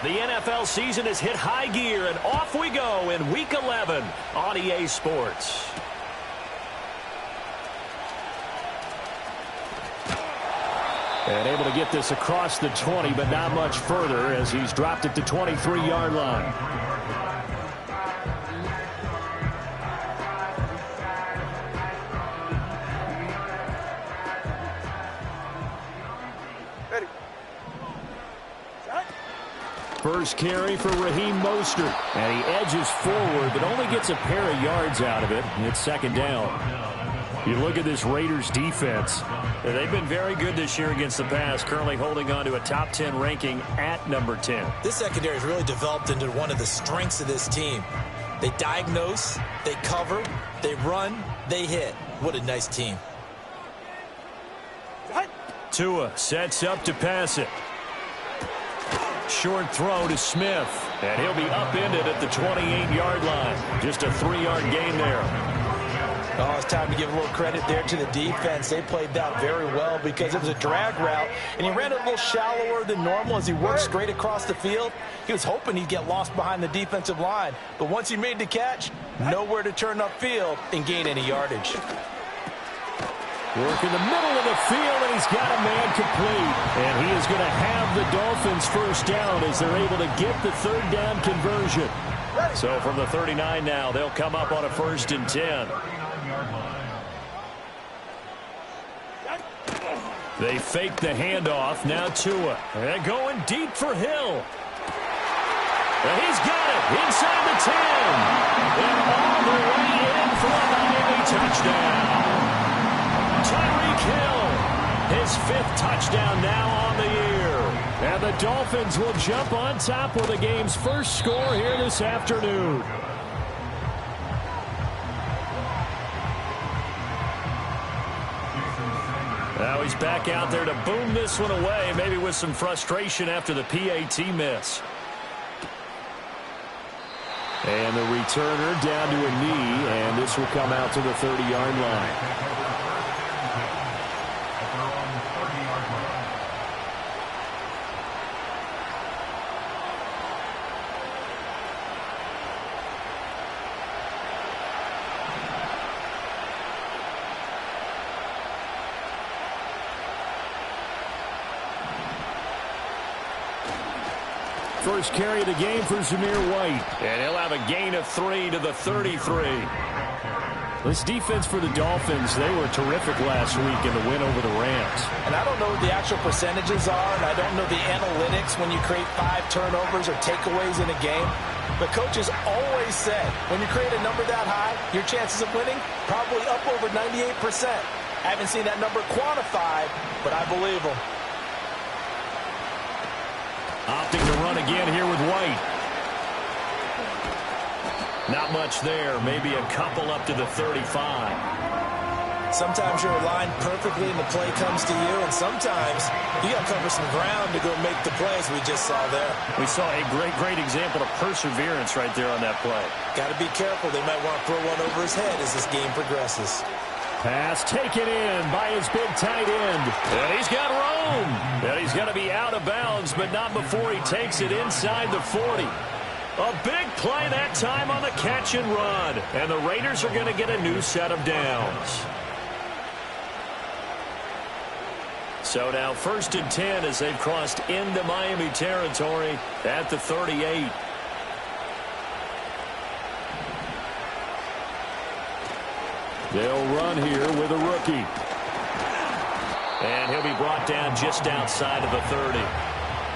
The NFL season has hit high gear, and off we go in Week 11 on EA Sports. And able to get this across the 20, but not much further as he's dropped it to 23-yard line. First carry for Raheem Mostert, and he edges forward, but only gets a pair of yards out of it. It's second down. You look at this Raiders defense. They've been very good this year against the pass, currently holding on to a top 10 ranking at number 10. This secondary has really developed into one of the strengths of this team. They diagnose, they cover, they run, they hit. What a nice team. Tua sets up to pass it. Short throw to Smith, and he'll be upended at the 28-yard line. Just a 3-yard gain there. Oh, it's time to give a little credit there to the defense. They played that very well because it was a drag route, and he ran it a little shallower than normal as he worked straight across the field. He was hoping he'd get lost behind the defensive line, but once he made the catch, nowhere to turn upfield and gain any yardage. Work in the middle of the field, and he's got a man complete. And he is going to have the Dolphins first down as they're able to get the third down conversion. So from the 39 now, they'll come up on a 1st and 10. They fake the handoff. Now Tua. And going deep for Hill. And he's got it inside the 10. And all the way in for a Miami touchdown. Tyreek Hill, his 5th touchdown now on the year. And the Dolphins will jump on top with the game's first score here this afternoon. Now he's back out there to boom this one away, maybe with some frustration after the PAT miss. And the returner down to a knee, and this will come out to the 30-yard line. First carry of the game for Zamir White. And he'll have a gain of 3 to the 33. This defense for the Dolphins, they were terrific last week in the win over the Rams. And I don't know what the actual percentages are, and I don't know the analytics when you create 5 turnovers or takeaways in a game. But coaches always said, when you create a number that high, your chances of winning probably up over 98%. I haven't seen that number quantified, but I believe them. Opting to run again here with White. Not much there. Maybe a couple up to the 35. Sometimes you're aligned perfectly and the play comes to you, and sometimes you got to cover some ground to go make the plays we just saw there. We saw a great example of perseverance right there on that play. Got to be careful. They might want to throw one over his head as this game progresses. Pass taken in by his big tight end. And he's got room. And he's going to be out of bounds, but not before he takes it inside the 40. A big play that time on the catch and run. And the Raiders are going to get a new set of downs. So now 1st and 10 as they've crossed into Miami territory at the 38. They'll run here with a rookie. And he'll be brought down just outside of the 30.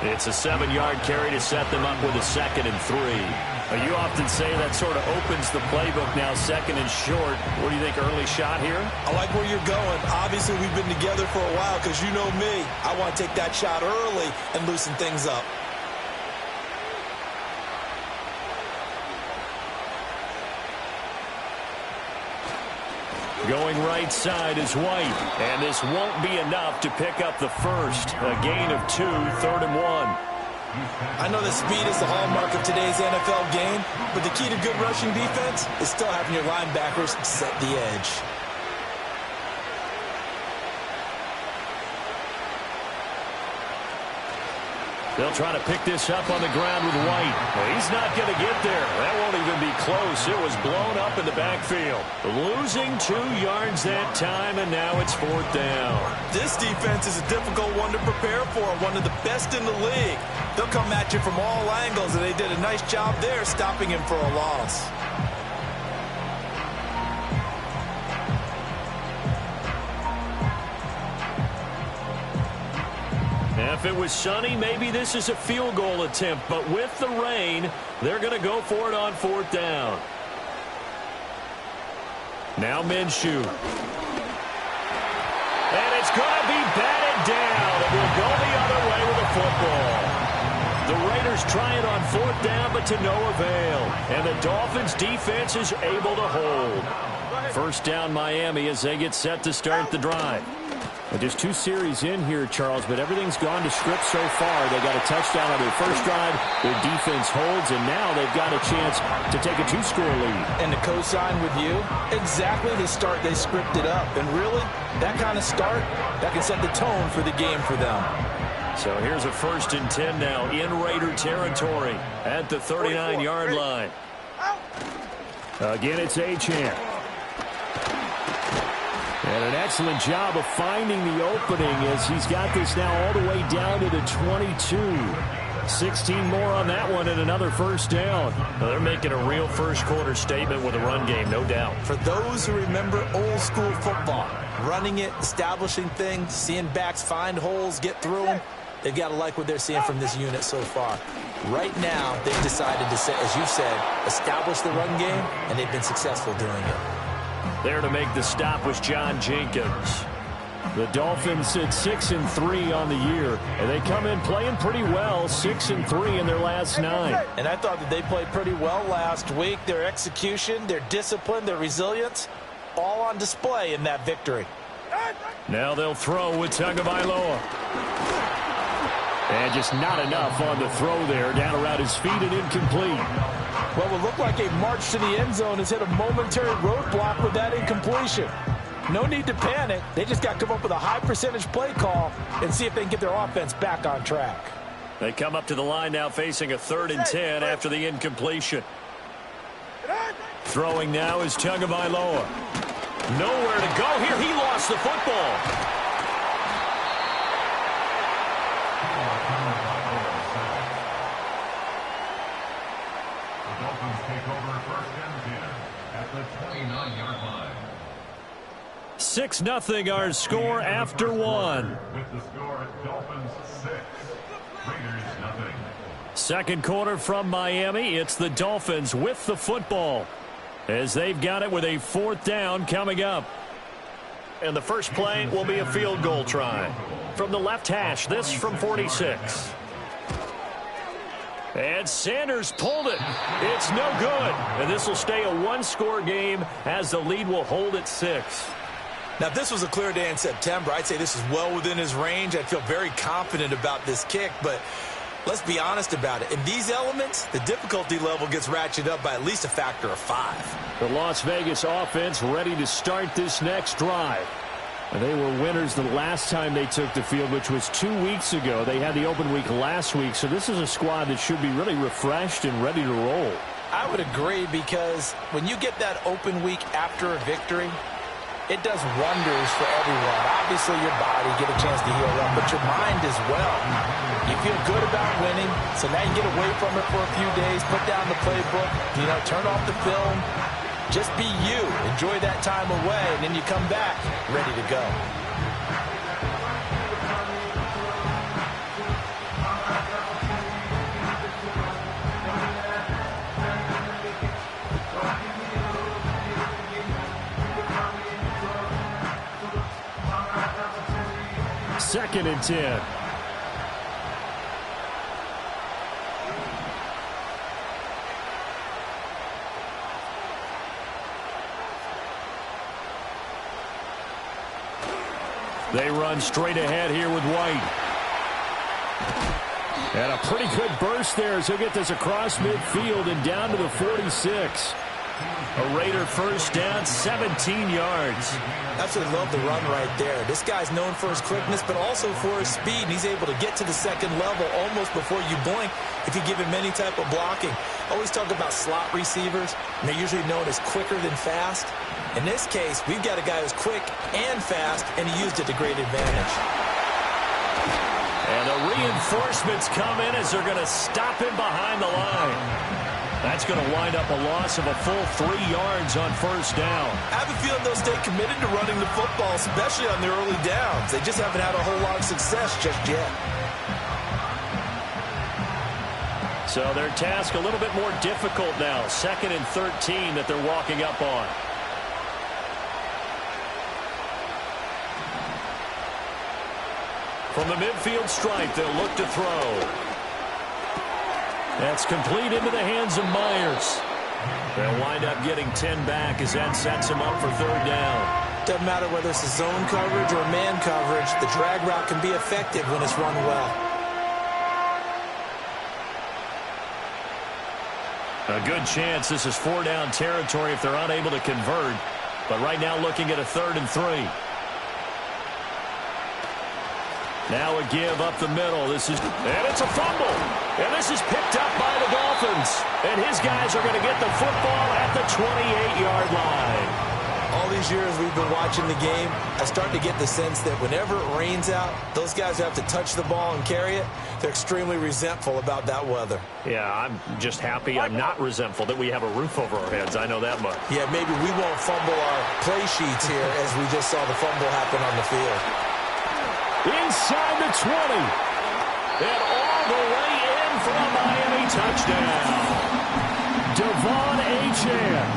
It's a 7-yard carry to set them up with a 2nd and 3. You often say that sort of opens the playbook now, 2nd and short. What do you think, early shot here? I like where you're going. Obviously, we've been together for a while because you know me. I want to take that shot early and loosen things up. Going right side is White. And this won't be enough to pick up the first. A gain of 2, 3rd and 1. I know that speed is the hallmark of today's NFL game, but the key to good rushing defense is still having your linebackers set the edge. They'll try to pick this up on the ground with White. He's not going to get there. That won't even be close. It was blown up in the backfield. Losing 2 yards that time, and now it's 4th down. This defense is a difficult one to prepare for, one of the best in the league. They'll come at you from all angles, and they did a nice job there stopping him for a loss. If it was sunny, maybe this is a field goal attempt. But with the rain, they're going to go for it on 4th down. Now Minshew. And it's going to be batted down. It will go the other way with the football. The Raiders try it on 4th down, but to no avail. And the Dolphins' defense is able to hold. 1st down Miami as they get set to start the drive. Well, just 2 series in here, Charles, but everything's gone to script so far. They got a touchdown on their first drive. Their defense holds, and now they've got a chance to take a 2-score lead. And to co-sign with you, exactly the start they scripted up. And really, that kind of start, that can set the tone for the game for them. So here's a 1st and 10 now in Raider territory at the 39-yard line. Again, it's Achane. And an excellent job of finding the opening as he's got this now all the way down to the 22. 16 more on that one and another 1st down. Well, they're making a real first-quarter statement with a run game, no doubt. For those who remember old-school football, running it, establishing things, seeing backs find holes, get through them, they've got to like what they're seeing from this unit so far. Right now, they've decided to, as you said, establish the run game, and they've been successful doing it. There to make the stop was John Jenkins. The Dolphins sit 6-3 on the year, and they come in playing pretty well, 6-3 in their last 9. And I thought that they played pretty well last week. Their execution, their discipline, their resilience, all on display in that victory. Now they'll throw with Tagovailoa. And just not enough on the throw there, down around his feet and incomplete. Well, it looked like a march to the end zone has hit a momentary roadblock with that incompletion. No need to panic. They just got to come up with a high percentage play call and see if they can get their offense back on track. They come up to the line now facing a 3rd and 10 after the incompletion. Throwing now is Tagovailoa. Nowhere to go here. He lost the football. Take over 1st and 10 at the 29-yard line. 6-0 our score after 1. With the score, Dolphins 6, Raiders 0. 2nd quarter from Miami. It's the Dolphins with the football as they've got it with a 4th down coming up. And the first play will be a field goal try. From the left hash, this from 46. And Sanders pulled it. It's no good. And this will stay a 1-score game as the lead will hold at 6. Now, if this was a clear day in September, I'd say this is well within his range. I'd feel very confident about this kick, but let's be honest about it. In these elements, the difficulty level gets ratcheted up by at least a factor of 5. The Las Vegas offense ready to start this next drive. They were winners the last time they took the field, which was 2 weeks ago. They had the open week last week, so this is a squad that should be really refreshed and ready to roll. I would agree, because when you get that open week after a victory, it does wonders for everyone. Obviously, your body, get a chance to heal up, but your mind as well. You feel good about winning, so now you get away from it for a few days, put down the playbook, turn off the film. Just be you. Enjoy that time away, and then you come back ready to go. Second and 10. They run straight ahead here with White. And a pretty good burst there as he'll get this across midfield and down to the 46. A Raider first down, 17 yards. Absolutely love the run right there. This guy's known for his quickness, but also for his speed. And he's able to get to the second level almost before you blink if you give him any type of blocking. Always talk about slot receivers, and they're usually known as quicker than fast. In this case, we've got a guy who's quick and fast, and he used it to great advantage. And the reinforcements come in as they're going to stop him behind the line. That's going to wind up a loss of a full 3 yards on first down. I have a feeling they'll stay committed to running the football, especially on their early downs. They just haven't had a whole lot of success just yet. So their task a little bit more difficult now. 2nd and 13 that they're walking up on. From the midfield stripe, they'll look to throw. That's complete into the hands of Myers. They'll wind up getting 10 back as that sets him up for 3rd down. Doesn't matter whether it's a zone coverage or man coverage, the drag route can be effective when it's run well. A good chance this is 4-down territory if they're unable to convert. But right now looking at a 3rd and 3. Now a give up the middle. And it's a fumble. And this is picked up by the Dolphins. And his guys are going to get the football at the 28-yard line. All these years we've been watching the game, I start to get the sense that whenever it rains out, those guys who have to touch the ball and carry it, they're extremely resentful about that weather. Yeah, I'm just happy I'm not resentful that we have a roof over our heads. I know that much. Yeah, maybe we won't fumble our play sheets here as we just saw the fumble happen on the field. Inside the 20. And all the way in for a Miami touchdown. Devon Achane.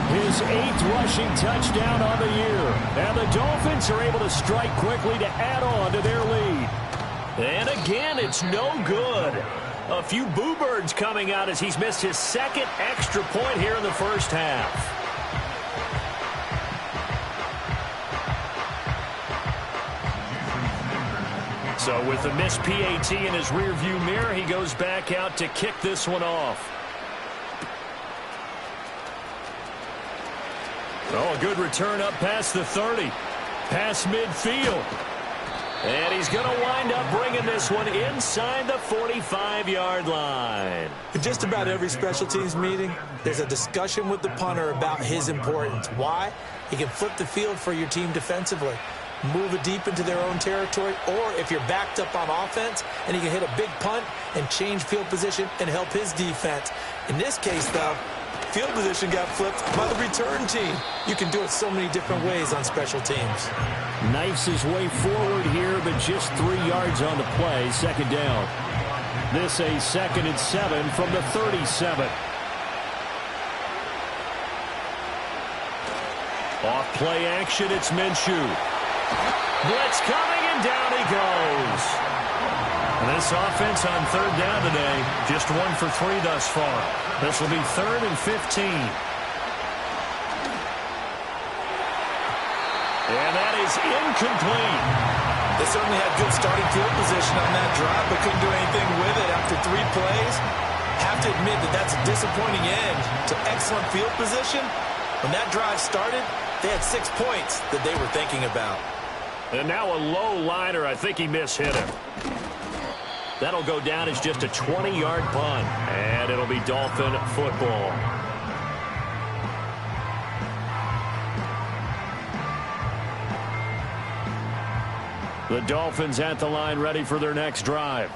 His 8th rushing touchdown on the year. And the Dolphins are able to strike quickly to add on to their lead. And again, it's no good. A few boo birds coming out as he's missed his 2nd extra point here in the first half. So with the missed PAT in his rearview mirror, he goes back out to kick this one off. Oh, a good return up past the 30. Past midfield. And he's going to wind up bringing this one inside the 45-yard line. In just about every special teams meeting, there's a discussion with the punter about his importance. Why? He can flip the field for your team defensively, move it deep into their own territory, or if you're backed up on offense, and he can hit a big punt and change field position and help his defense. In this case, though, field position got flipped by the return team. You can do it so many different ways on special teams. Knifes his way forward here, but just 3 yards on the play. 2nd down. This a 2nd and 7 from the 37. Off play action, it's Minshew. Blitz coming, and down he goes. And this offense on 3rd down today, just 1 for 3 thus far. This will be 3rd and 15. And that is incomplete. They certainly had good starting field position on that drive, but couldn't do anything with it after 3 plays. Have to admit that that's a disappointing end to excellent field position. When that drive started, they had 6 points that they were thinking about. And now a low liner. I think he mishit him. That'll go down as just a 20-yard punt. And it'll be Dolphin football. The Dolphins at the line ready for their next drive.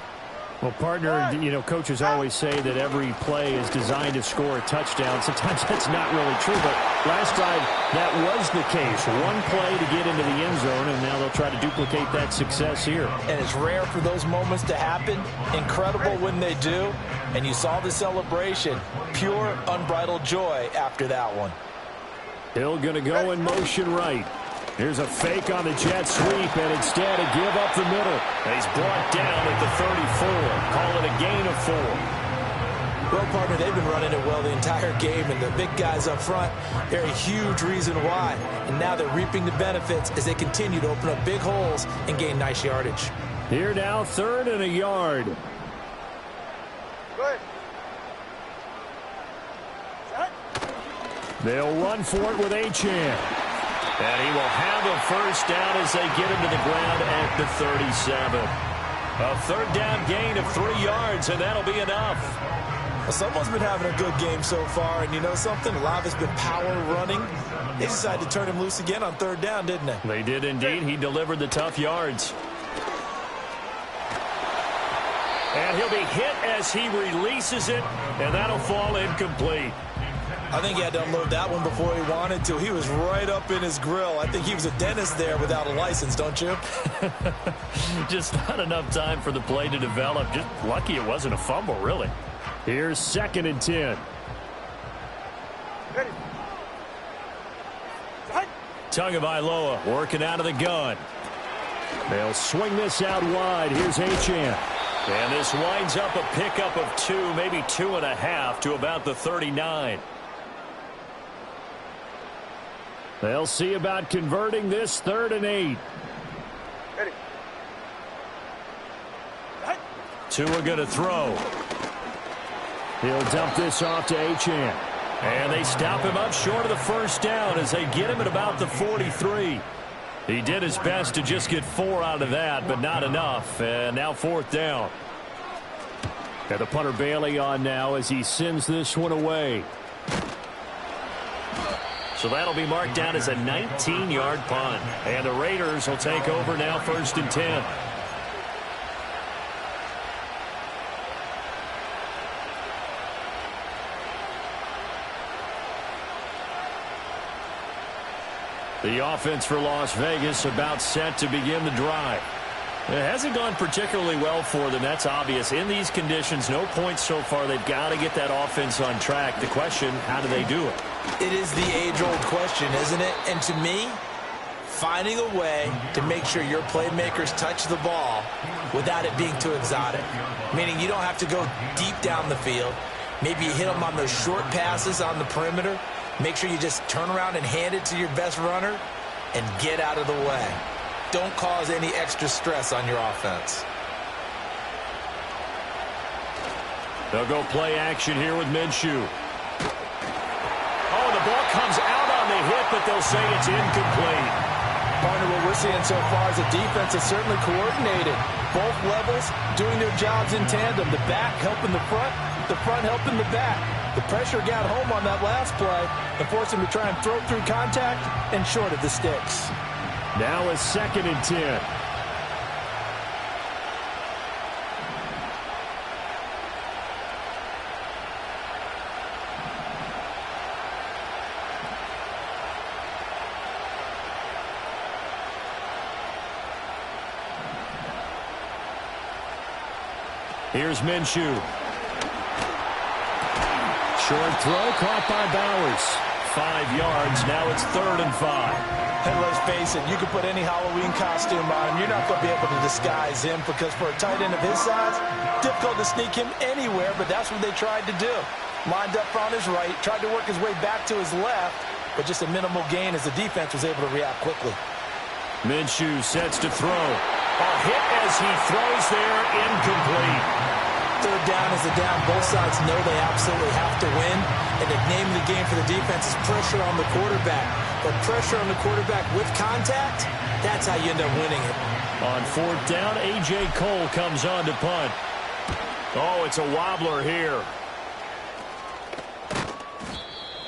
Well, partner, you know, coaches always say that every play is designed to score a touchdown. Sometimes that's not really true, but last drive, that was the case. 1 play to get into the end zone, and now they'll try to duplicate that success here. And it's rare for those moments to happen. Incredible when they do. And you saw the celebration. Pure, unbridled joy after that one. Hill going to go in motion right. Here's a fake on the jet sweep, and instead a give up the middle. And he's brought down at the 34. Call it a gain of 4. Well, partner, they've been running it well the entire game, and the big guys up front, they're a huge reason why. And now they're reaping the benefits as they continue to open up big holes and gain nice yardage. Here now, 3rd and a yard. Good. They'll run for it with Achane. And he will have a first down as they get him to the ground at the 37. A third down gain of 3 yards, and that'll be enough. Well, someone's been having a good game so far, and you know something? A lot of it's been power running. They decided to turn him loose again on third down, didn't they? They did indeed. He delivered the tough yards. And he'll be hit as he releases it, and that'll fall incomplete. I think he had to unload that one before he wanted to. He was right up in his grill. I think he was a dentist there without a license, don't you? Just not enough time for the play to develop. Just lucky it wasn't a fumble, really. Here's 2nd and 10. Tagovailoa working out of the gun. They'll swing this out wide. Here's Achane. And this winds up a pickup of 2, maybe 2.5 to about the 39. They'll see about converting this 3rd and 8. Tua going to throw. He'll dump this off to Achane. And they stop him up short of the first down as they get him at about the 43. He did his best to just get 4 out of that, but not enough. And now 4th down. And the punter Bailey on now as he sends this one away. So that'll be marked down as a 19-yard punt. And the Raiders will take over now 1st and 10. The offense for Las Vegas about set to begin the drive. It hasn't gone particularly well for them. That's obvious. In these conditions, no points so far. They've got to get that offense on track. The question, how do they do it? It is the age-old question, isn't it? And to me, finding a way to make sure your playmakers touch the ball without it being too exotic. Meaning you don't have to go deep down the field. Maybe you hit them on those short passes on the perimeter. Make sure you just turn around and hand it to your best runner and get out of the way. Don't cause any extra stress on your offense. They'll go play action here with Minshew. Oh, the ball comes out on the hit, but they'll say it's incomplete. Partner, what we're seeing so far is a defense that's certainly coordinated. Both levels doing their jobs in tandem. The back helping the front helping the back. The pressure got home on that last play and forced him to try and throw through contact and short of the sticks. Now a 2nd and 10. Here's Minshew. Short throw caught by Bowers. 5 yards. Now it's 3rd and 5. And let's face it, you can put any Halloween costume on him. You're not going to be able to disguise him because for a tight end of his size, difficult to sneak him anywhere, but that's what they tried to do. Lined up on his right, tried to work his way back to his left, but just a minimal gain as the defense was able to react quickly. Minshew sets to throw. A hit as he throws there, incomplete. 3rd down is the down. Both sides know they absolutely have to win. And the name of the game for the defense is pressure on the quarterback. But pressure on the quarterback with contact, that's how you end up winning it. On 4th down, A.J. Cole comes on to punt. Oh, it's a wobbler here.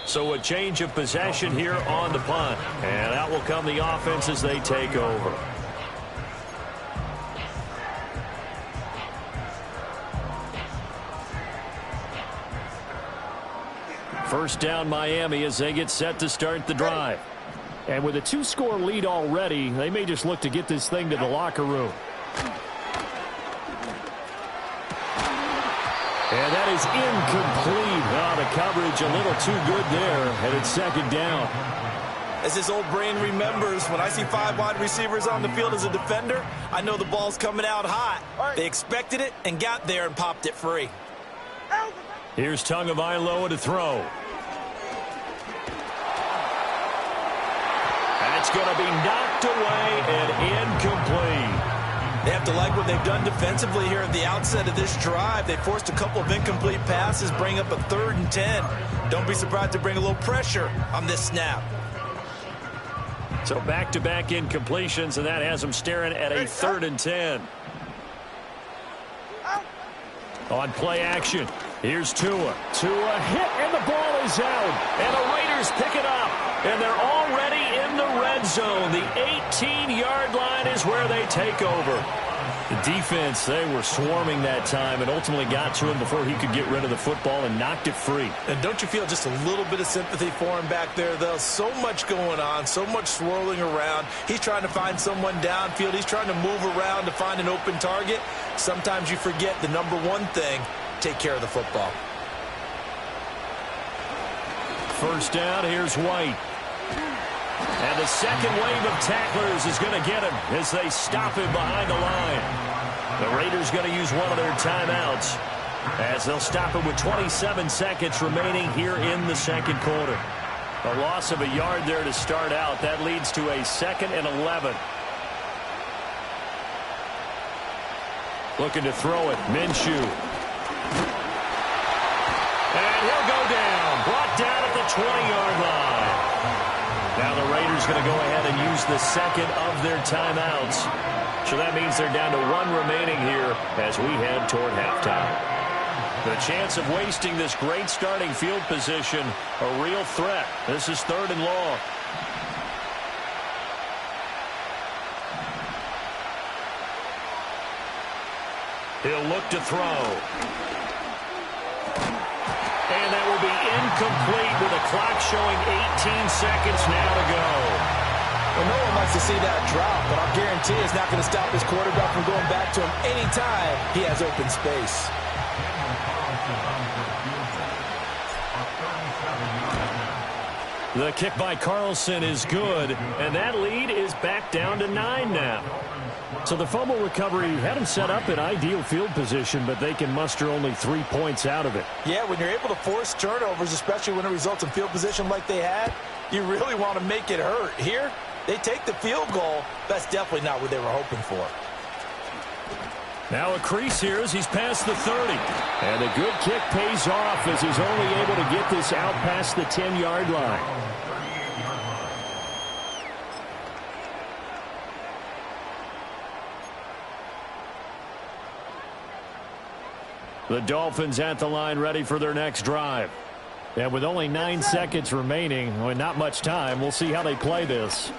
So a change of possession here on the punt. And out will come the offense as they take over. First down Miami as they get set to start the drive. And with a 2-score lead already, they may just look to get this thing to the locker room. And that is incomplete. Oh, the coverage a little too good there, and it's 2nd down. As his old brain remembers, when I see 5 wide receivers on the field as a defender, I know the ball's coming out hot. They expected it and got there and popped it free. Here's Tagovailoa to throw. That's going to be knocked away and incomplete. They have to like what they've done defensively here at the outset of this drive. They forced a couple of incomplete passes, bring up a 3rd and 10. Don't be surprised to bring a little pressure on this snap. So back-to-back incompletions, and that has them staring at a 3rd and 10. On play action, here's Tua. Tua hit, and the ball is out. And the Raiders pick it up. And they're already in the red zone. The 18-yard line is where they take over. The defense, they were swarming that time and ultimately got to him before he could get rid of the football and knocked it free. And don't you feel just a little bit of sympathy for him back there, though? So much going on, so much swirling around. He's trying to find someone downfield. He's trying to move around to find an open target. Sometimes you forget the number one thing, take care of the football. First down, here's White. And the second wave of tacklers is going to get him as they stop him behind the line. The Raiders going to use one of their timeouts as they'll stop him with 27 seconds remaining here in the second quarter. A loss of a yard there to start out. That leads to a 2nd and 11. Looking to throw it. Minshew. And he'll go down. Brought down at the 20-yard line. Now the Raiders going to go ahead and use the second of their timeouts. So that means they're down to 1 remaining here as we head toward halftime. The chance of wasting this great starting field position, a real threat. This is 3rd and long. He'll look to throw. And that will be incomplete with a clock showing 18 seconds now to go. Well, no one likes to see that drop, but I'll guarantee it's not going to stop his quarterback from going back to him anytime he has open space. The kick by Carlson is good, and that lead is back down to 9 now. So the fumble recovery had him set up in ideal field position, but they can muster only 3 points out of it. Yeah, when you're able to force turnovers, especially when it results in field position like they had, you really want to make it hurt. Here, they take the field goal. That's definitely not what they were hoping for. Now a crease here as he's past the 30. And a good kick pays off as he's only able to get this out past the 10-yard line. The Dolphins at the line ready for their next drive. And with only 9 seconds remaining, and not much time, we'll see how they play this.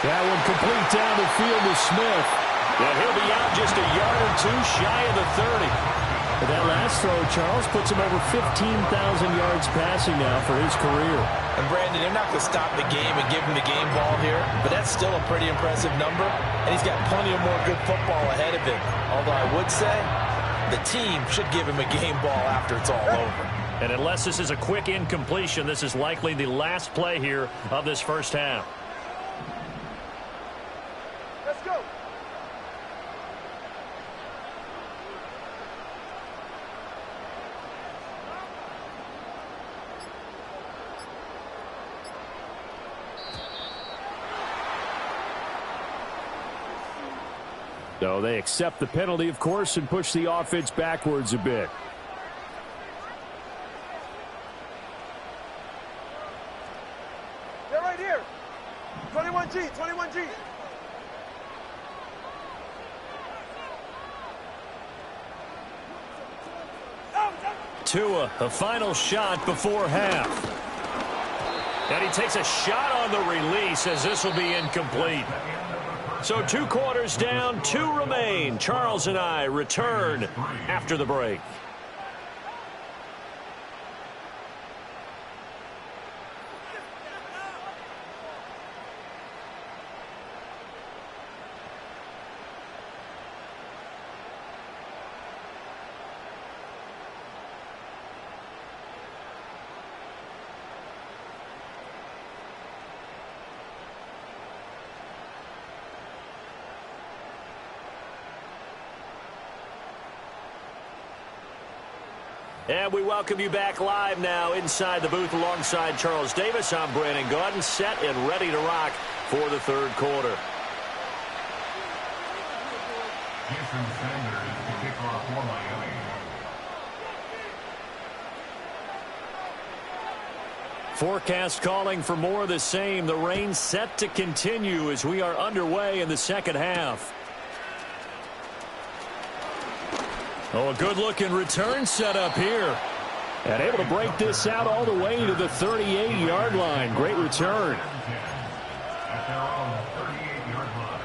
That one complete down the field to Smith. And he'll be out just a yard or 2 shy of the 30. But that last throw, Charles, puts him over 15,000 yards passing now for his career. And Brandon, they're not going to stop the game and give him the game ball here, but that's still a pretty impressive number, and he's got plenty of more good football ahead of him. Although I would say the team should give him a game ball after it's all over. And unless this is a quick incompletion, this is likely the last play here of this first half. Let's go. So they accept the penalty, of course, and push the offense backwards a bit. They're right here. 21G, 21G. Tua, a final shot before half. And he takes a shot on the release as this will be incomplete. So 2 quarters down, 2 remain. Charles and I return after the break. And we welcome you back live now inside the booth alongside Charles Davis. I'm Brandon Gaudin, set and ready to rock for the third quarter. Jason Sanders to kick off for Miami. Forecast calling for more of the same. The rain set to continue as we are underway in the second half. Oh, a good-looking return set up here. And able to break this out all the way to the 38-yard line. Great return. At their own 38-yard line.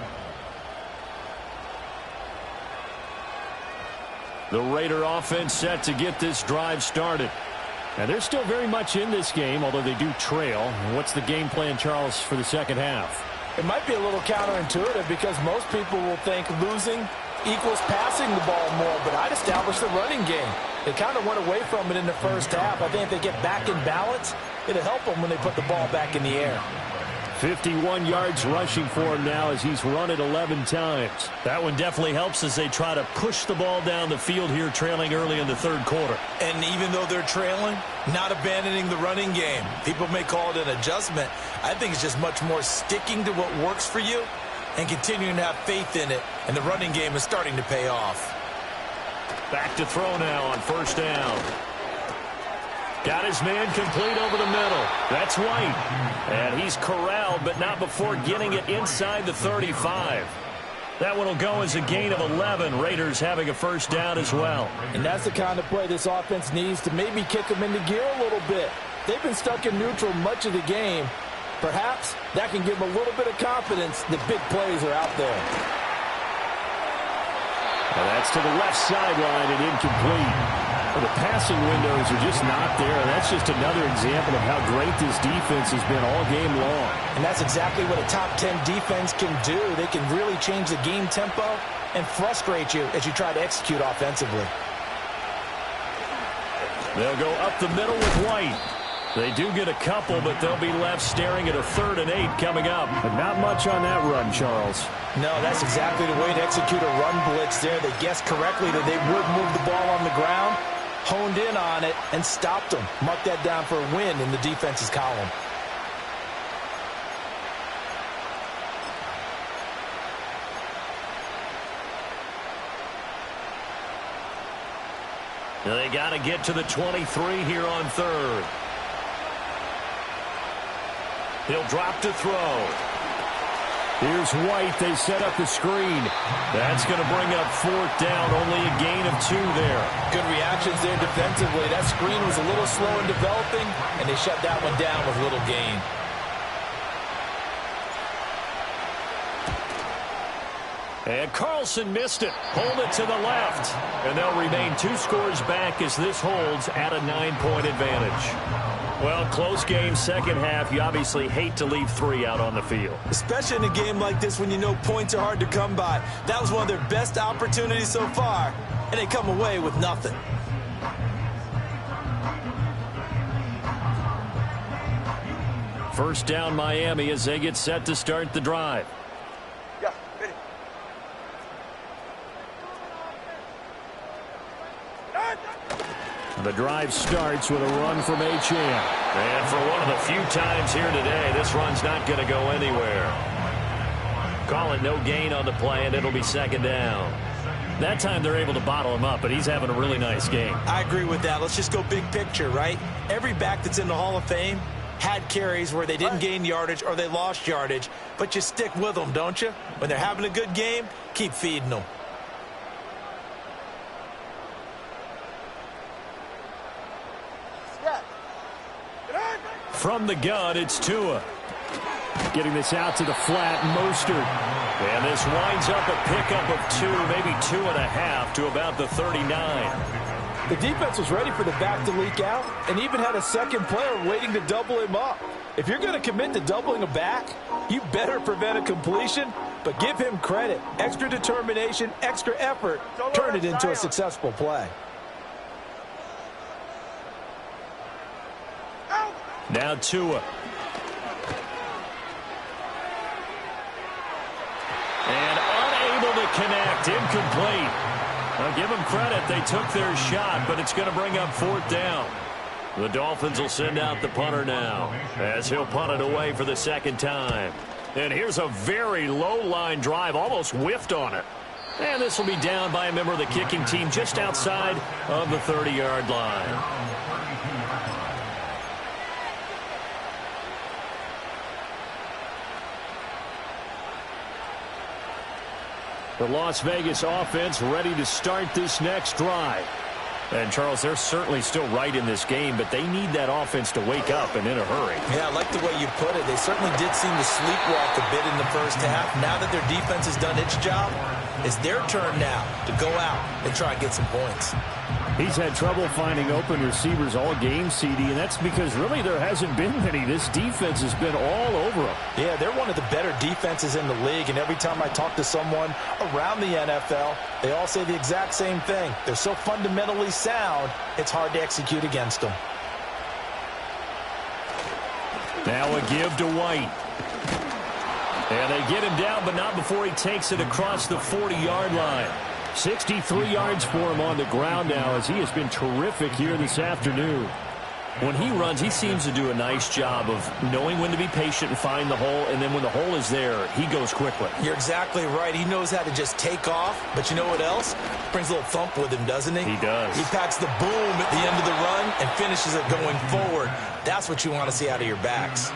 The Raider offense set to get this drive started. And they're still very much in this game, although they do trail. What's the game plan, Charles, for the second half? It might be a little counterintuitive because most people will think losing equals passing the ball more, but I'd establish the running game. They kind of went away from it in the first half. I think if they get back in balance, it'll help them when they put the ball back in the air. 51 yards rushing for him now as he's run it 11 times. That one definitely helps as they try to push the ball down the field here, trailing early in the third quarter. And even though they're trailing, not abandoning the running game. People may call it an adjustment. I think it's just much more sticking to what works for you and continuing to have faith in it. And the running game is starting to pay off. Back to throw now on first down. Got his man complete over the middle. That's White. And he's corralled, but not before getting it inside the 35. That one will go as a gain of 11. Raiders having a first down as well. And that's the kind of play this offense needs to maybe kick them into gear a little bit. They've been stuck in neutral much of the game. Perhaps that can give them a little bit of confidence that big plays are out there. And that's to the left sideline and incomplete. Well, the passing windows are just not there. And that's just another example of how great this defense has been all game long. And that's exactly what a top 10 defense can do. They can really change the game tempo and frustrate you as you try to execute offensively. They'll go up the middle with White. They do get a couple, but they'll be left staring at a 3rd and 8 coming up. But not much on that run, Charles. No, that's exactly the way to execute a run blitz there. They guessed correctly that they would move the ball on the ground, honed in on it, and stopped them. Mark that down for a win in the defense's column. Now they got to get to the 23 here on 3rd. He'll drop to throw. Here's White. They set up the screen. That's going to bring up 4th down. Only a gain of 2 there. Good reactions there defensively. That screen was a little slow in developing, and they shut that one down with little gain. And Carlson missed it. Hold it to the left. And they'll remain 2 scores back as this holds at a 9-point advantage. Well, close game, second half. You obviously hate to leave 3 out on the field. Especially in a game like this when you know points are hard to come by. That was one of their best opportunities so far, and they come away with nothing. First down Miami as they get set to start the drive. Yeah, ready. The drive starts with a run from Achane. And for one of the few times here today, this run's not going to go anywhere. Call it no gain on the play, and it'll be second down. That time they're able to bottle him up, but he's having a really nice game. I agree with that. Let's just go big picture, right? Every back that's in the Hall of Fame had carries where they didn't gain yardage or they lost yardage, but you stick with them, don't you? When they're having a good game, keep feeding them. From the gun, it's Tua. Getting this out to the flat, Mostert. And this winds up a pickup of 2, maybe 2.5 to about the 39. The defense was ready for the back to leak out and even had a second player waiting to double him up. If you're going to commit to doubling a back, you better prevent a completion, but give him credit. Extra determination, extra effort, turn it into a successful play. Now Tua. And unable to connect. Incomplete. I'll give them credit. They took their shot, but it's going to bring up 4th down. The Dolphins will send out the punter now as he'll punt it away for the second time. And here's a very low-line drive. Almost whiffed on it. And this will be down by a member of the kicking team just outside of the 30-yard line. The Las Vegas offense ready to start this next drive. And, Charles, they're certainly still right in this game, but they need that offense to wake up and in a hurry. Yeah, I like the way you put it. They certainly did seem to sleepwalk a bit in the first half. Now that their defense has done its job, it's their turn now to go out and try and get some points. He's had trouble finding open receivers all game, CD, and that's because really there hasn't been many. This defense has been all over them. Yeah, they're one of the better defenses in the league, and every time I talk to someone around the NFL, they all say the exact same thing. They're so fundamentally sound, it's hard to execute against them. Now a give to White. And they get him down, but not before he takes it across the 40-yard line. 63 yards for him on the ground now, as he has been terrific here this afternoon. When he runs, he seems to do a nice job of knowing when to be patient and find the hole, and then when the hole is there, he goes quickly. You're exactly right. He knows how to just take off, but you know what else? Brings a little thump with him, doesn't he? He does. He packs the boom at the end of the run and finishes it going forward. That's what you want to see out of your backs.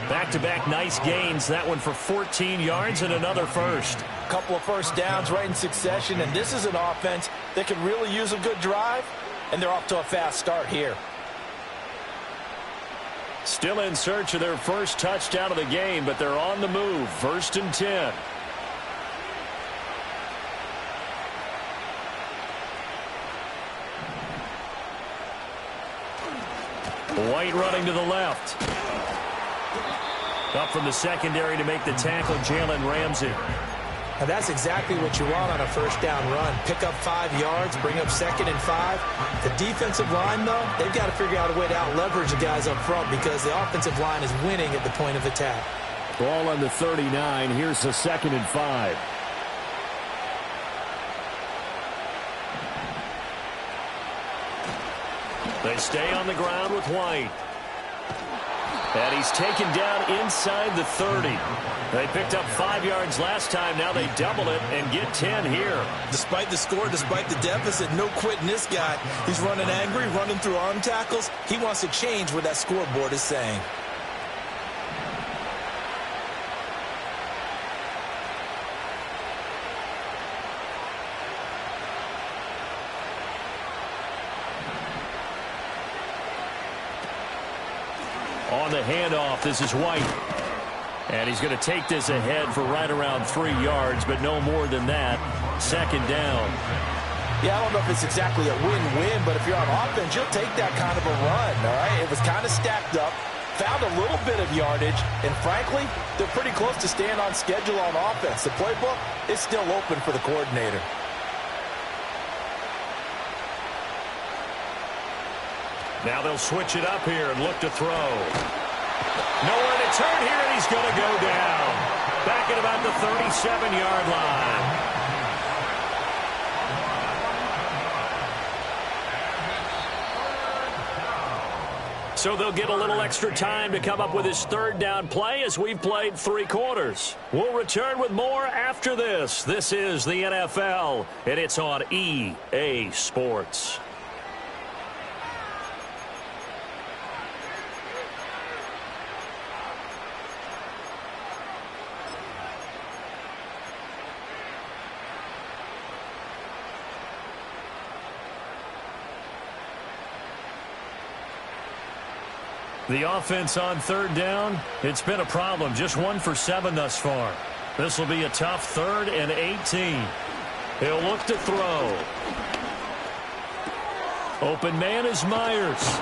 Back-to-back nice gains. That one for 14 yards and another first. Couple of first downs right in succession, and this is an offense that can really use a good drive, and they're off to a fast start here. Still in search of their first touchdown of the game, but they're on the move. 1st and 10. White running to the left. Up from the secondary to make the tackle, Jalen Ramsey. Now that's exactly what you want on a first down run. Pick up 5 yards, bring up 2nd and 5. The defensive line, though, they've got to figure out a way to out-leverage the guys up front because the offensive line is winning at the point of attack. Ball on the 39. Here's the 2nd and 5. They stay on the ground with White. And he's taken down inside the 30. They picked up 5 yards last time. Now they double it and get 10 here. Despite the score, despite the deficit, no quitting this guy. He's running angry, running through arm tackles. He wants to change what that scoreboard is saying. On the handoff, this is White. And he's going to take this ahead for right around 3 yards, but no more than that. 2nd down. Yeah, I don't know if it's exactly a win-win, but if you're on offense, you'll take that kind of a run, all right? It was kind of stacked up, found a little bit of yardage, and frankly, they're pretty close to staying on schedule on offense. The playbook is still open for the coordinator. Now they'll switch it up here and look to throw. Nowhere to turn here, and he's going to go down. Back at about the 37-yard line. So they'll get a little extra time to come up with his 3rd down play as we've played 3 quarters. We'll return with more after this. This is the NFL, and it's on EA Sports. The offense on 3rd down, it's been a problem. Just 1 for 7 thus far. This will be a tough 3rd and 18. He'll look to throw. Open man is Myers.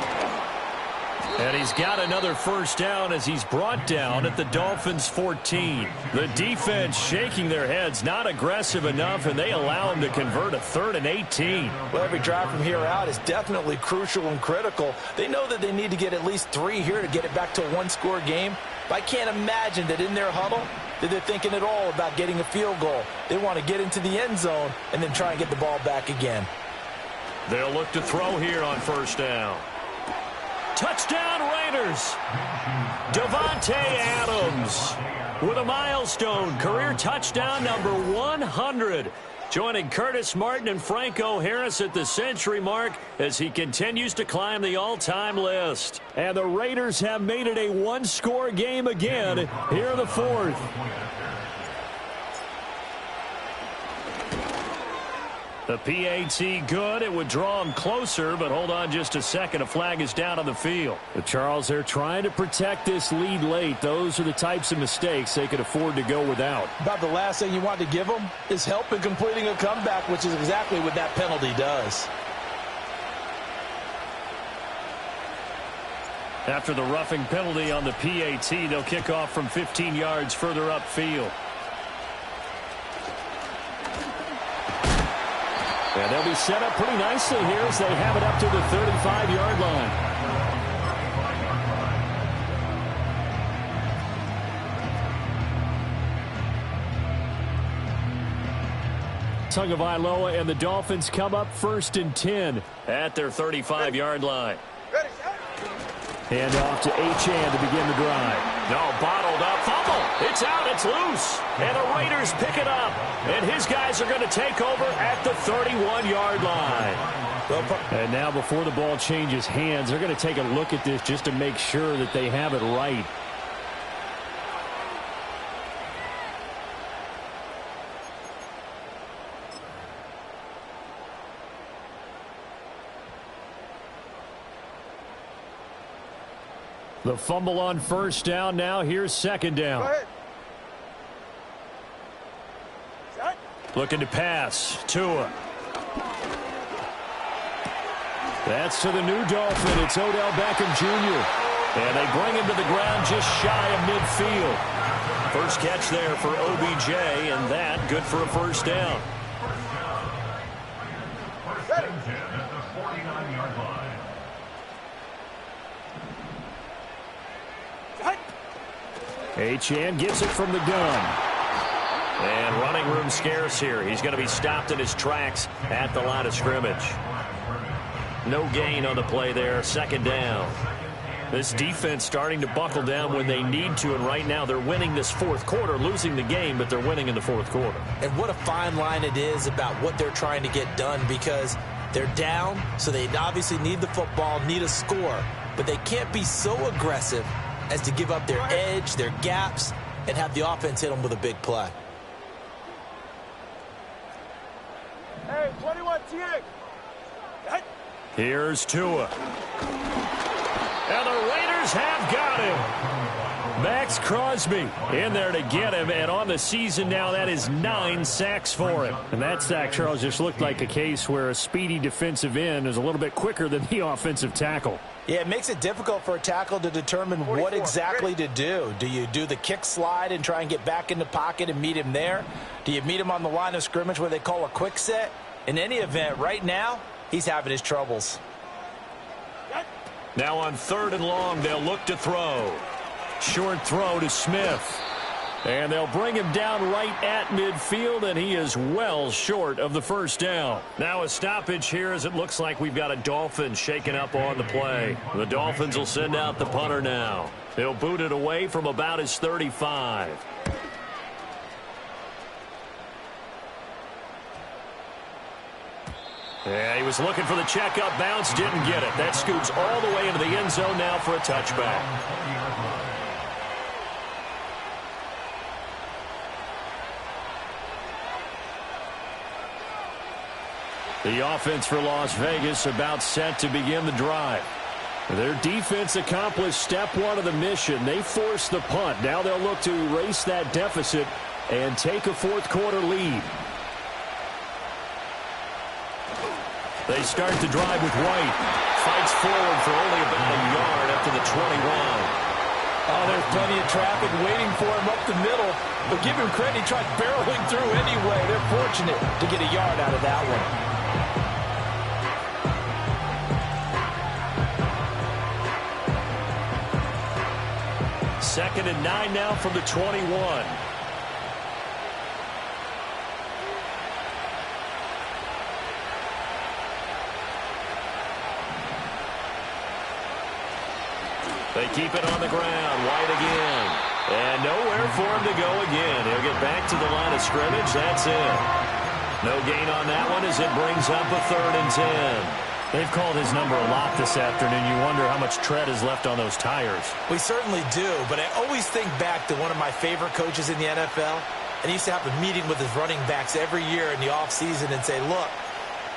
And he's got another first down as he's brought down at the Dolphins' 14. The defense shaking their heads, not aggressive enough, and they allow him to convert a 3rd and 18. Well, every drive from here out is definitely crucial and critical. They know that they need to get at least 3 here to get it back to a 1-score game. But I can't imagine that in their huddle that they're thinking at all about getting a field goal. They want to get into the end zone and then try and get the ball back again. They'll look to throw here on 1st down. Touchdown Raiders. Davante Adams with a milestone career touchdown number 100. joining Curtis Martin and Franco Harris at the century mark as he continues to climb the all-time list. And the Raiders have made it a one-score game again here in the fourth. The PAT good. It would draw him closer, but hold on just a second. A flag is down on the field. But Charles, they're trying to protect this lead late. Those are the types of mistakes they could afford to go without. About the last thing you want to give them is help in completing a comeback, which is exactly what that penalty does. After the roughing penalty on the PAT, they'll kick off from 15 yards further upfield. And they'll be set up pretty nicely here as they have it up to the 35-yard line. Tagovailoa and the Dolphins come up 1st and 10 at their 35-yard line. Ready, Hand off to Achane to begin the drive. No, bottled up. Fumble. It's out. It's loose. And the Raiders pick it up. And his guys are going to take over at the 31-yard line. And now before the ball changes hands, they're going to take a look at this just to make sure that they have it right. The fumble on 1st down. Now here's 2nd down. Go ahead. Set. Looking to pass. Tua. That's to the new Dolphin. It's Odell Beckham Jr. And they bring him to the ground just shy of midfield. First catch there for OBJ, and that good for a 1st down. First and 10 at the 49-yard line. Achane gets it from the gun. And running room scarce here. He's going to be stopped in his tracks at the line of scrimmage. No gain on the play there. 2nd down. This defense starting to buckle down when they need to, and right now they're winning this 4th quarter, losing the game, but they're winning in the 4th quarter. And what a fine line it is about what they're trying to get done, because they're down, so they obviously need the football, need a score, but they can't be so aggressive as to give up their edge, their gaps, and have the offense hit them with a big play. Hey, 21 TA. Here's Tua. And the Raiders have got him. Max Crosby in there to get him, and on the season now, that is 9 sacks for him. And that sack, Charles, just looked like a case where a speedy defensive end is a little bit quicker than the offensive tackle. Yeah, it makes it difficult for a tackle to determine what exactly to do. Do you do the kick slide and try and get back in the pocket and meet him there? Do you meet him on the line of scrimmage where they call a quick set? In any event, right now, he's having his troubles. Now on 3rd and long, they'll look to throw. Short throw to Smith. And they'll bring him down right at midfield, and he is well short of the 1st down. Now a stoppage here as it looks like we've got a Dolphin shaking up on the play. The Dolphins will send out the punter now. They'll boot it away from about his 35. Yeah, he was looking for the checkup bounce, didn't get it. That scoots all the way into the end zone now for a touchback. The offense for Las Vegas about set to begin the drive. Their defense accomplished step 1 of the mission. They forced the punt. Now they'll look to erase that deficit and take a 4th quarter lead. They start the drive with White. Fights forward for only about a yard up to the 21. Oh, there's plenty of traffic waiting for him up the middle. But give him credit, he tried barreling through anyway. They're fortunate to get a yard out of that one. 2nd and 9 now from the 21. They keep it on the ground. White again. And nowhere for him to go again. He'll get back to the line of scrimmage. That's it. No gain on that one as it brings up a 3rd and 10. They've called his number a lot this afternoon. You wonder how much tread is left on those tires. We certainly do, but I always think back to one of my favorite coaches in the NFL, and he used to have a meeting with his running backs every year in the offseason and say, look,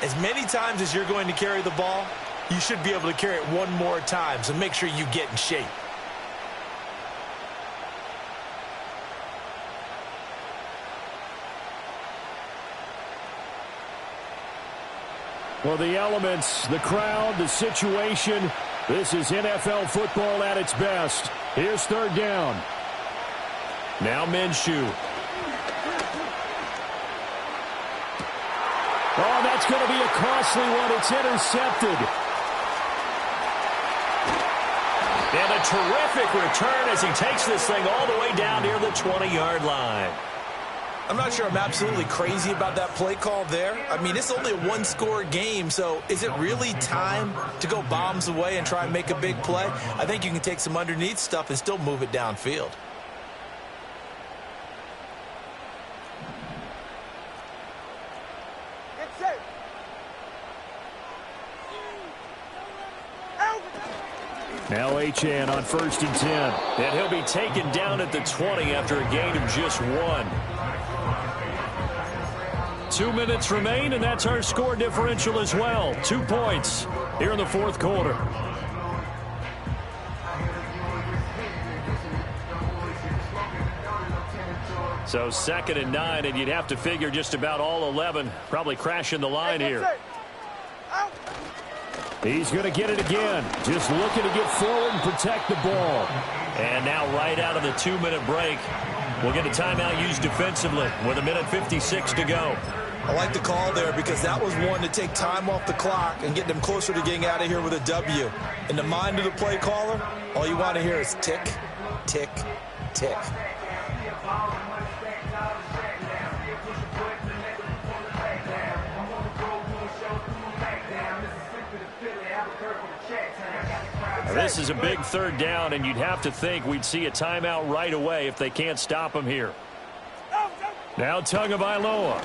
as many times as you're going to carry the ball, you should be able to carry it one more time, so make sure you get in shape. Well, the elements, the crowd, the situation, this is NFL football at its best. Here's 3rd down. Now Minshew. Oh, that's going to be a costly one. It's intercepted. And a terrific return as he takes this thing all the way down near the 20-yard line. I'm not sure I'm absolutely crazy about that play call there. I mean, it's only a one-score game, so is it really time to go bombs away and try and make a big play? I think you can take some underneath stuff and still move it downfield. Get safe. Now Achane on 1st and 10. And he'll be taken down at the 20 after a gain of just 1. 2 minutes remain, and that's our score differential as well. 2 points here in the 4th quarter. So 2nd and 9, and you'd have to figure just about all 11 probably crashing the line here. He's going to get it again. Just looking to get forward and protect the ball. And now right out of the 2-minute break, we'll get a timeout used defensively with 1:56 to go. I like the call there because that was one to take time off the clock and get them closer to getting out of here with a W. In the mind of the play caller, all you want to hear is tick, tick, tick. This is a big 3rd down, and you'd have to think we'd see a timeout right away if they can't stop him here. Now Tagovailoa.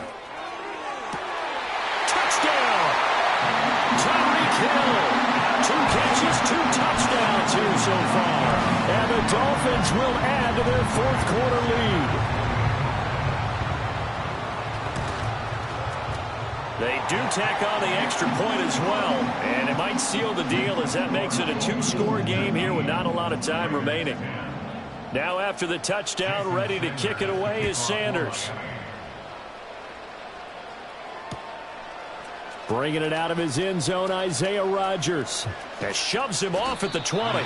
Touchdown! Tyreek Hill. 2 catches, 2 touchdowns here so far. And the Dolphins will add to their 4th quarter lead. They do tack on the extra point as well, and it might seal the deal as that makes it a 2-score game here with not a lot of time remaining. Now after the touchdown, ready to kick it away is Sanders. Bringing it out of his end zone, Isaiah Rodgers. That shoves him off at the 20.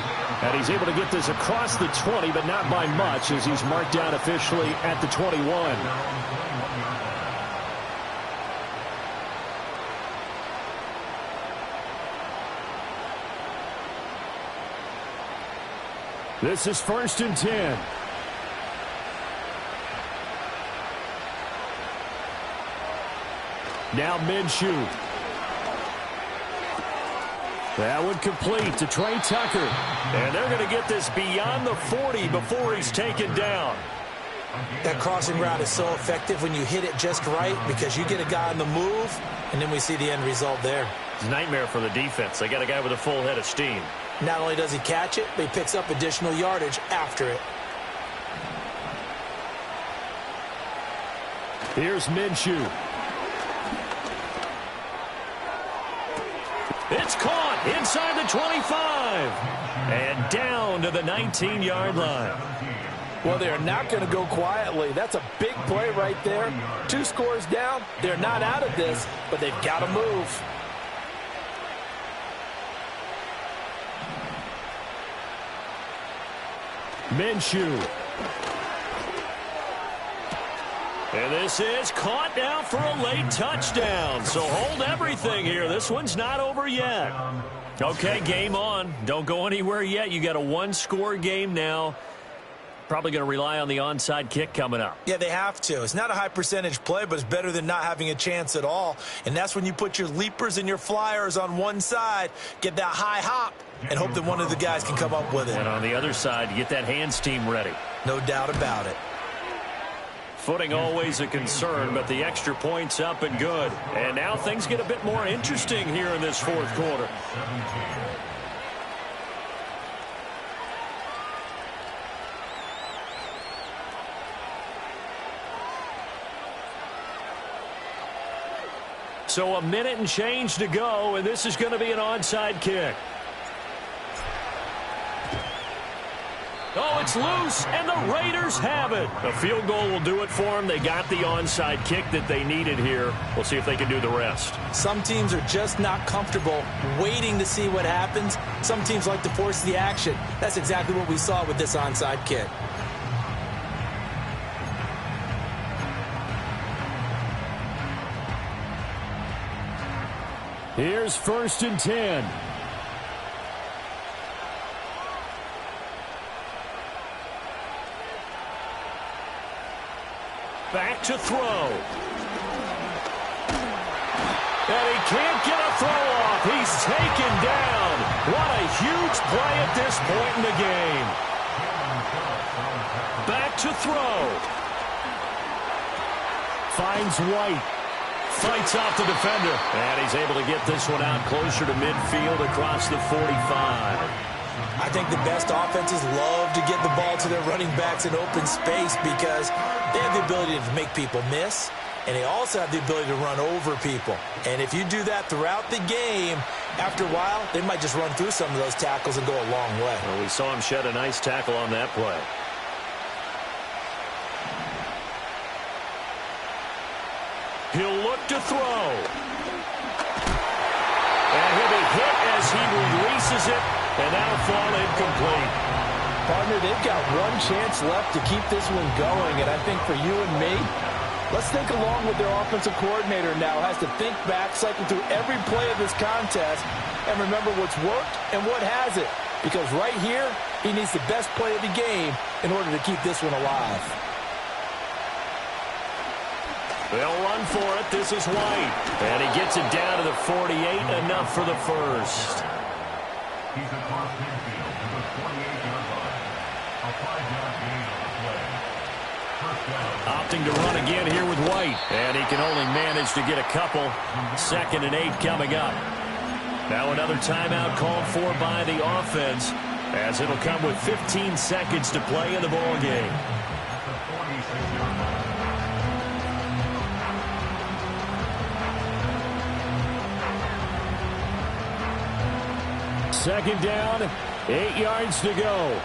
And he's able to get this across the 20, but not by much as he's marked down officially at the 21. This is 1st and 10. Now Minshew. That would complete to Trey Tucker. And they're going to get this beyond the 40 before he's taken down. That crossing route is so effective when you hit it just right because you get a guy on the move, and then we see the end result there. It's a nightmare for the defense. They got a guy with a full head of steam. Not only does he catch it, but he picks up additional yardage after it. Here's Minshew. It's caught inside the 25. And down to the 19-yard line. Well, they're not going to go quietly. That's a big play right there. 2 scores down. They're not out of this, but they've got to move. Minshew. And this is caught now for a late touchdown. So hold everything here. This one's not over yet. Okay, game on. Don't go anywhere yet. You got a 1-score game now. Probably going to rely on the onside kick coming up. Yeah, they have to. It's not a high percentage play, but it's better than not having a chance at all. And that's when you put your leapers and your flyers on one side, get that high hop, and hope that one of the guys can come up with it. And on the other side, you get that hands team ready. No doubt about it. Footing always a concern, but the extra point's up and good. And now things get a bit more interesting here in this fourth quarter. So a minute and change to go, and this is going to be an onside kick. Oh, it's loose, and the Raiders have it. A field goal will do it for them. They got the onside kick that they needed here. We'll see if they can do the rest. Some teams are just not comfortable waiting to see what happens. Some teams like to force the action. That's exactly what we saw with this onside kick. Here's 1st and 10. Back to throw. And he can't get a throw off. He's taken down. What a huge play at this point in the game. Back to throw. Finds White. Fights off the defender. And he's able to get this one out closer to midfield across the 45. I think the best offenses love to get the ball to their running backs in open space because they have the ability to make people miss, and they also have the ability to run over people. And if you do that throughout the game, after a while, they might just run through some of those tackles and go a long way. Well, we saw him shed a nice tackle on that play. He'll look to throw. And he'll be hit as he releases it. And that'll fall incomplete. Partner, they've got one chance left to keep this one going. And I think for you and me, let's think along with their offensive coordinator now. Has to think back, cycle through every play of this contest, and remember what's worked and what hasn't. Because right here, he needs the best play of the game in order to keep this one alive. They'll run for it. This is White. And he gets it down to the 48. Enough for the first. He's across midfield to the 48-yard line. A 5-yard gain on the play. First down. Opting to run again here with White. And he can only manage to get a couple. 2nd and 8 coming up. Now another timeout called for by the offense, as it'll come with 15 seconds to play in the ball game. At the 46-yard line. 2nd down, 8 yards to go.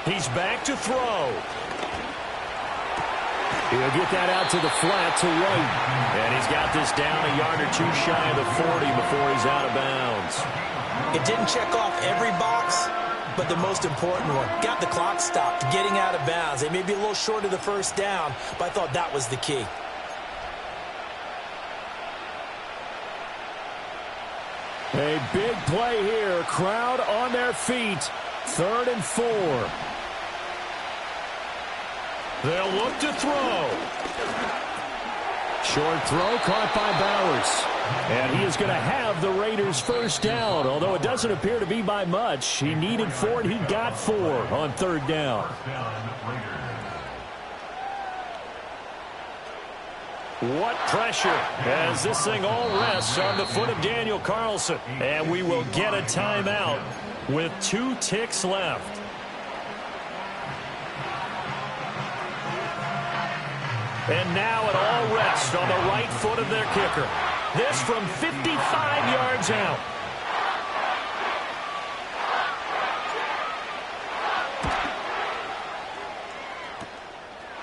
He's back to throw. He'll get that out to the flat to White. And he's got this down a yard or two shy of the 40 before he's out of bounds. It didn't check off every box, but the most important one. Got the clock stopped, getting out of bounds. They may be a little short of the first down, but I thought that was the key. A big play here. Crowd on their feet. 3rd and 4. They'll look to throw. Short throw caught by Bowers. And he is going to have the Raiders' first down, although it doesn't appear to be by much. He needed 4, and he got 4 on 3rd down. What pressure as this thing all rests on the foot of Daniel Carlson. And we will get a timeout with 2 ticks left. And now it all rests on the right foot of their kicker. This from 55 yards out.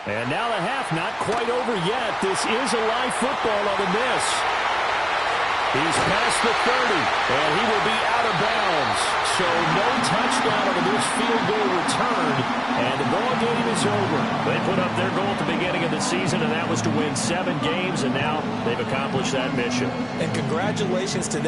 And now the half not quite over yet. This is a live football on the miss. He's past the 30, and he will be out of bounds. So no touchdown on the missed field goal returned, and the ball game is over. They put up their goal at the beginning of the season, and that was to win 7 games, and now they've accomplished that mission. And congratulations to them.